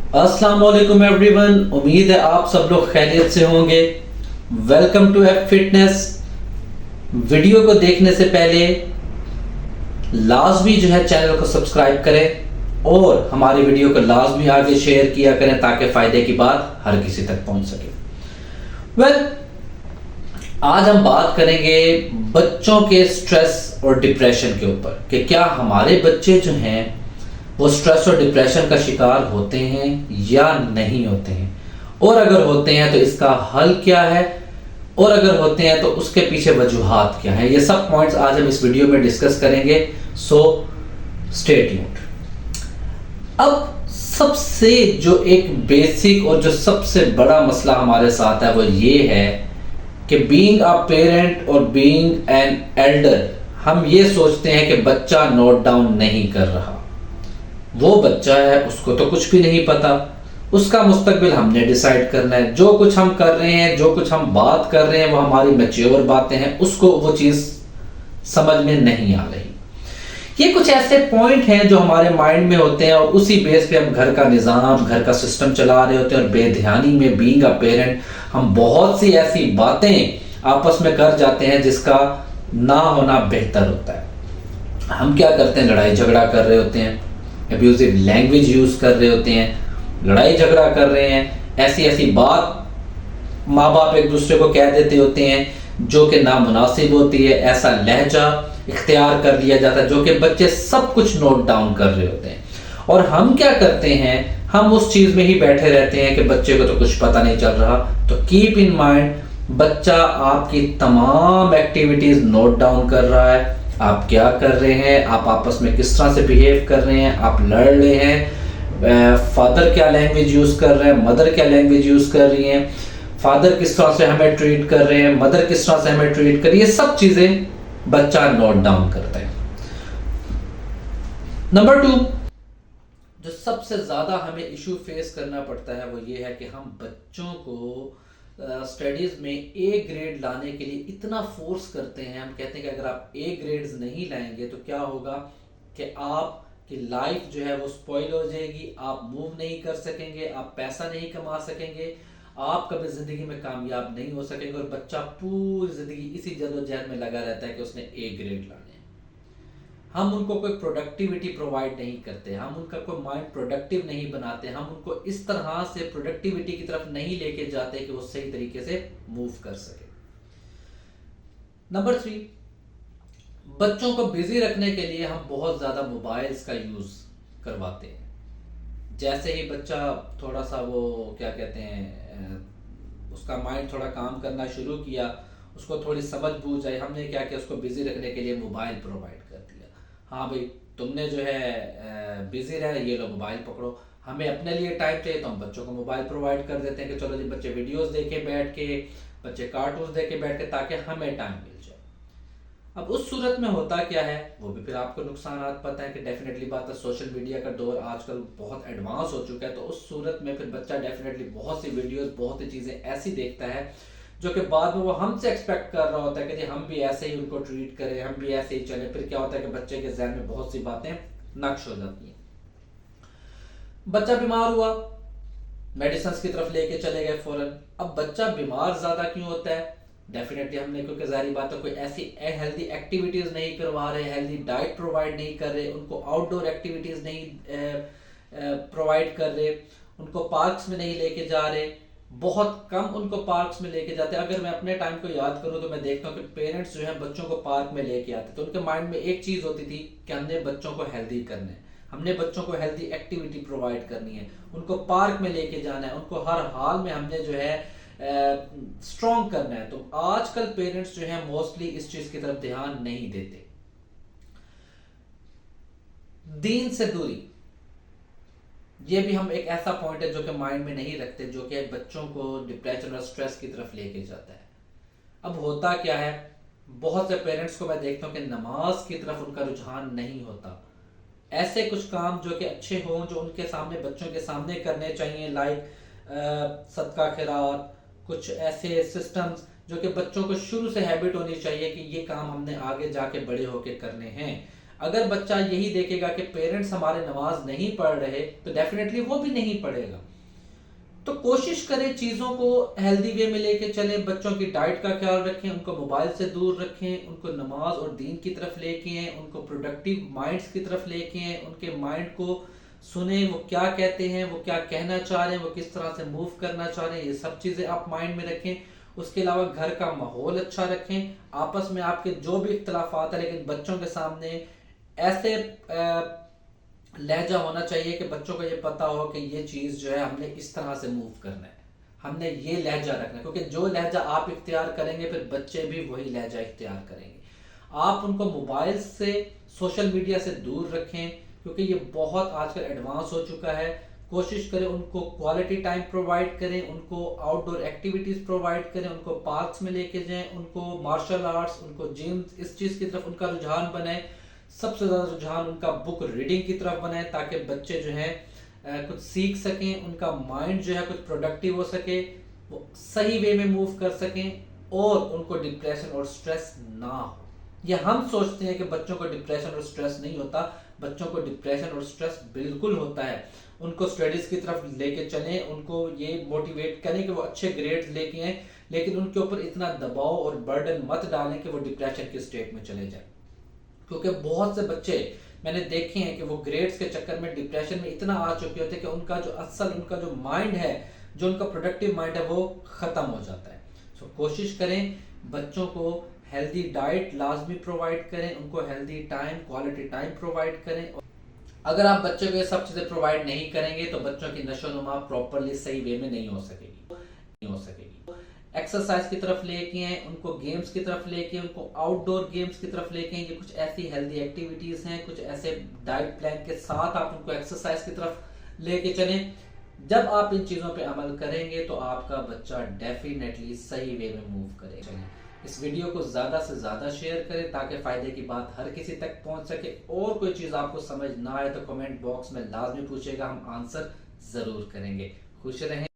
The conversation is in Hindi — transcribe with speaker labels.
Speaker 1: अस्सलाम वालेकुम एवरीवन। उम्मीद है आप सब लोग खैरियत से होंगे। Welcome to F fitness. Video को देखने से पहले लाजमी जो है चैनल को सब्सक्राइब करें और हमारी वीडियो को लाजमी आगे शेयर किया करें ताकि फायदे की बात हर किसी तक पहुंच सके। आज हम बात करेंगे बच्चों के स्ट्रेस और डिप्रेशन के ऊपर कि क्या हमारे बच्चे जो हैं वो स्ट्रेस और डिप्रेशन का शिकार होते हैं या नहीं होते हैं, और अगर होते हैं तो इसका हल क्या है, और अगर होते हैं तो उसके पीछे वजूहात क्या है। ये सब पॉइंट्स आज हम इस वीडियो में डिस्कस करेंगे, सो स्टे ट्यून्ड। अब सबसे जो एक बेसिक और जो सबसे बड़ा मसला हमारे साथ है वो ये है कि बीइंग अ पेरेंट और बीइंग एन एल्डर, हम ये सोचते हैं कि बच्चा नोट डाउन नहीं कर रहा। वो बच्चा है, उसको तो कुछ भी नहीं पता, उसका मुस्तकबिल हमने डिसाइड करना है। जो कुछ हम कर रहे हैं, जो कुछ हम बात कर रहे हैं वो हमारी मैच्योर बातें हैं, उसको वो चीज समझ में नहीं आ रही। ये कुछ ऐसे पॉइंट हैं जो हमारे माइंड में होते हैं और उसी बेस पे हम घर का निजाम, घर का सिस्टम चला रहे होते हैं, और बेध्यानी में बीइंग अ पेरेंट हम बहुत सी ऐसी बातें आपस में कर जाते हैं जिसका ना होना बेहतर होता है। हम क्या करते हैं, लड़ाई झगड़ा कर रहे होते हैं, अब्यूजिव लैंग्वेज यूज कर रहे होते हैं, लड़ाई झगड़ा कर रहे हैं, ऐसी ऐसी बात माँ बाप एक दूसरे को कह देते होते हैं जो कि नामुनासिब होती है, ऐसा लहजा इख्तियार कर लिया जाता है जो कि बच्चे सब कुछ नोट डाउन कर रहे होते हैं। और हम क्या करते हैं, हम उस चीज में ही बैठे रहते हैं कि बच्चे को तो कुछ पता नहीं चल रहा। तो कीप इन माइंड, बच्चा आपकी तमाम एक्टिविटीज नोट डाउन कर रहा है। आप क्या कर रहे हैं, आप आपस में किस तरह से बिहेव कर रहे हैं, आप लड़ रहे हैं, फादर क्या लैंग्वेज यूज कर रहे हैं, मदर क्या लैंग्वेज यूज कर रही हैं, फादर किस तरह से हमें ट्रीट कर रहे हैं, मदर किस तरह से हमें ट्रीट कर रही है, ये सब चीजें बच्चा नोट डाउन करता है। नंबर 2, जो सबसे ज्यादा हमें इशू फेस करना पड़ता है वो ये है कि हम बच्चों को स्टडीज में ए ग्रेड लाने के लिए इतना फोर्स करते हैं। हम कहते हैं कि अगर आप ए ग्रेड्स नहीं लाएंगे तो क्या होगा कि आपकी लाइफ जो है वो स्पॉइल हो जाएगी, आप मूव नहीं कर सकेंगे, आप पैसा नहीं कमा सकेंगे, आप कभी जिंदगी में कामयाब नहीं हो सकेंगे। और बच्चा पूरी जिंदगी इसी जद्दोजहद में लगा रहता है कि उसने ए ग्रेड लाने। हम उनको कोई प्रोडक्टिविटी प्रोवाइड नहीं करते, हम उनका कोई माइंड प्रोडक्टिव नहीं बनाते, हम उनको इस तरह से प्रोडक्टिविटी की तरफ नहीं लेके जाते कि वो सही तरीके से मूव कर सके। नंबर 3, बच्चों को बिजी रखने के लिए हम बहुत ज्यादा मोबाइल्स का यूज करवाते हैं। जैसे ही बच्चा थोड़ा सा वो क्या कहते हैं, उसका माइंड थोड़ा काम करना शुरू किया, उसको थोड़ी समझ बूझ आई, हमने क्या किया, उसको बिजी रखने के लिए मोबाइल प्रोवाइड कर दिया। हाँ भाई, तुमने जो है बिजी रहे, ये लो मोबाइल पकड़ो। हमें अपने लिए टाइम चाहिए तो हम बच्चों को मोबाइल प्रोवाइड कर देते हैं कि चलो जी बच्चे वीडियोस देखे बैठ के, बच्चे कार्टून्स देखे बैठ के, ताकि हमें टाइम मिल जाए। अब उस सूरत में होता क्या है वो भी फिर आपको नुकसान पता है कि डेफिनेटली बात है, सोशल मीडिया का दौर आजकल बहुत एडवांस हो चुका है। तो उस सूरत में फिर बच्चा डेफिनेटली बहुत सी वीडियोस, बहुत सी चीजें ऐसी देखता है जो कि बाद में वो हमसे एक्सपेक्ट कर रहा होता है कि हम भी ऐसे ही उनको ट्रीट करें, हम भी ऐसे ही चले। फिर क्या होता है कि बच्चे के ज़हन में बहुत सी बातें नक्श हो जाती हैं। बच्चा बीमार हुआ, मेडिसिन की तरफ लेके चले गए फौरन। अब बच्चा बीमार ज्यादा क्यों होता है, डेफिनेटली हमने, क्योंकि जाहिर बात है कोई ऐसी हेल्दी एक्टिविटीज नहीं करवा रहे, हेल्दी डाइट प्रोवाइड नहीं कर रहे, उनको आउटडोर एक्टिविटीज नहीं प्रोवाइड कर रहे, उनको पार्क्स में नहीं लेके जा रहे, बहुत कम उनको पार्क्स में लेके जाते हैं। अगर मैं अपने टाइम को याद करूं तो मैं देखता हूं कि पेरेंट्स जो है बच्चों को पार्क में लेके आते तो उनके माइंड में एक चीज होती थी कि हमने बच्चों को हेल्दी करना है, हमने बच्चों को हेल्दी एक्टिविटी प्रोवाइड करनी है, उनको पार्क में लेके जाना है, उनको हर हाल में हमने जो है स्ट्रॉन्ग करना है। तो आजकल पेरेंट्स जो है मोस्टली इस चीज की तरफ ध्यान नहीं देते। दीन से दूरी, ये भी हम एक ऐसा पॉइंट है जो कि माइंड में नहीं रखते, जो कि बच्चों को डिप्रेशन और स्ट्रेस की तरफ लेके जाता है। अब होता क्या है, बहुत से पेरेंट्स को मैं देखता हूं कि नमाज की तरफ उनका रुझान नहीं होता। ऐसे कुछ काम जो कि अच्छे हों, जो उनके सामने, बच्चों के सामने करने चाहिए, लाइक सदका खैरात, कुछ ऐसे सिस्टम्स जो कि बच्चों को शुरू से हैबिट होनी चाहिए कि ये काम हमने आगे जाके बड़े होके करने हैं। अगर बच्चा यही देखेगा कि पेरेंट्स हमारे नमाज नहीं पढ़ रहे तो डेफिनेटली वो भी नहीं पढ़ेगा। तो कोशिश करें चीज़ों को हेल्दी वे में लेके चलें, बच्चों की डाइट का ख्याल रखें, उनको मोबाइल से दूर रखें, उनको नमाज और दीन की तरफ लेके आएं, उनको प्रोडक्टिव माइंड्स की तरफ लेके आएं, उनके माइंड को सुने, वो क्या कहते हैं, वो क्या कहना चाह रहे हैं, वो किस तरह से मूव करना चाह रहे हैं, ये सब चीज़ें आप माइंड में रखें। उसके अलावा घर का माहौल अच्छा रखें, आपस में आपके जो भी इख्तलाफात है लेकिन बच्चों के सामने ऐसे लहजा होना चाहिए कि बच्चों को ये पता हो कि ये चीज़ जो है हमने इस तरह से मूव करना है, हमने ये लहजा रखना है, क्योंकि जो लहजा आप इख्तियार करेंगे फिर बच्चे भी वही लहजा इख्तियार करेंगे। आप उनको मोबाइल से, सोशल मीडिया से दूर रखें, क्योंकि ये बहुत आजकल एडवांस हो चुका है। कोशिश करें उनको क्वालिटी टाइम प्रोवाइड करें, उनको आउटडोर एक्टिविटीज़ प्रोवाइड करें, उनको पार्क्स में लेके जाएं, उनको मार्शल आर्ट्स, उनको जिम, इस चीज़ की तरफ उनका रुझान बनाएं। सबसे ज़्यादा रुझान उनका बुक रीडिंग की तरफ बनाएं, ताकि बच्चे जो हैं कुछ सीख सकें, उनका माइंड जो है कुछ प्रोडक्टिव हो सके, वो सही वे में मूव कर सकें और उनको डिप्रेशन और स्ट्रेस ना हो। ये हम सोचते हैं कि बच्चों को डिप्रेशन और स्ट्रेस नहीं होता, बच्चों को डिप्रेशन और स्ट्रेस बिल्कुल होता है। उनको स्टडीज़ की तरफ लेके चलें, उनको ये मोटिवेट करें कि वो अच्छे ग्रेड्स लेके आएँ, लेकिन उनके ऊपर इतना दबाव और बर्डन मत डालें कि वो डिप्रेशन की स्टेट में चले जाएं। क्योंकि बहुत से बच्चे मैंने देखे हैं कि वो ग्रेड्स के चक्कर में डिप्रेशन में इतना आ चुके होते हैं कि उनका जो माइंड है, जो उनका प्रोडक्टिव माइंड है, वो ख़त्म हो जाता है। सो कोशिश करें बच्चों को हेल्दी डाइट लाजमी प्रोवाइड करें, उनको healthy time, quality time provide करें। अगर आप बच्चों को ये सब चीज़ें प्रोवाइड नहीं करेंगे तो बच्चों की नशोनुमा प्रॉपरली सही वे में नहीं हो सकेगी। एक्सरसाइज की तरफ लेके आए, उनको गेम्स की तरफ लेके, उनको आउटडोर गेम्स की तरफ लेके, ये कुछ ऐसी हेल्दी एक्टिविटीज हैं, कुछ ऐसे डाइट प्लान के साथ आप उनको एक्सरसाइज की तरफ लेके चलें। जब आप इन चीज़ों पे अमल करेंगे तो आपका बच्चा डेफिनेटली सही वे में मूव करेगा। इस वीडियो को ज़्यादा से ज़्यादा शेयर करें ताकि फ़ायदे की बात हर किसी तक पहुंच सके। और कोई चीज़ आपको समझ ना आए तो कमेंट बॉक्स में लाजमी पूछेगा, हम आंसर ज़रूर करेंगे। खुश रहें।